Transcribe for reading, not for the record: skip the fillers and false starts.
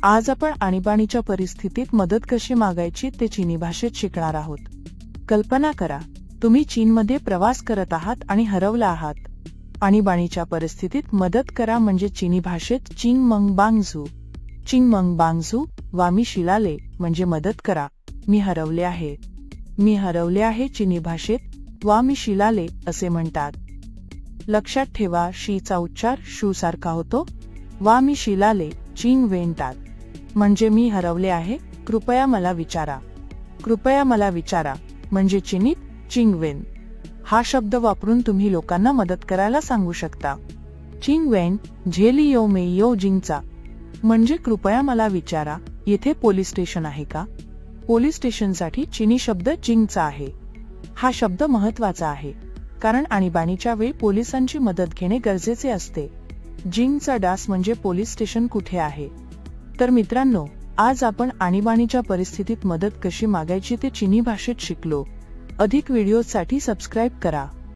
आज आपण आणीबाणीच्या परिस्थितीत मदत कशी मागायची ते चीनी भाषेत शिकणार आहोत. कल्पना करा, तुम्ही चीनमध्ये प्रवास करत आहात आणि हरवला आहात. आणीबाणीच्या परिस्थितीत मदत करा म्हणजे चीनी भाषेत चिंग मंग बांगझू. चिंग मंग बांगझू वामी शिलाले म्हणजे मदत करा, मी हरवले आहे. मी हरवले आहे चीनी भाषेत वामी शिलाले असे म्हणतात. लक्षात ठेवा, शीचा उच्चार शू सारखा होतो. वामी शिलाले चिंग वेंटात म्हणजे मी हरवले आहे, कृपया मला विचारा. कृपया मला विचारा म्हणजे चीनीत चिंगवेन. हा शब्द वापरून तुम्ही लोकांना मदत करायला सांगू शकता. चिंगवेन झेलियो मेयो जिंगचा म्हणजे कृपया मला विचारा, येथे पोलीस स्टेशन आहे का? पोलीस स्टेशनसाठी चीनी शब्द जिंगचा आहे. हा शब्द महत्वाचा आहे कारण आणीबाणीच्या वेळी पोलिसांची मदत घेणे गरजेचे असते. जिंगचा डास म्हणजे पोलीस स्टेशन कुठे आहे. तर मित्रांनो, आज आपण आणीबाणीच्या परिस्थितीत मदत कशी मागायची ते चीनी भाषेत शिकलो. अधिक व्हिडिओसाठी सबस्क्राईब करा.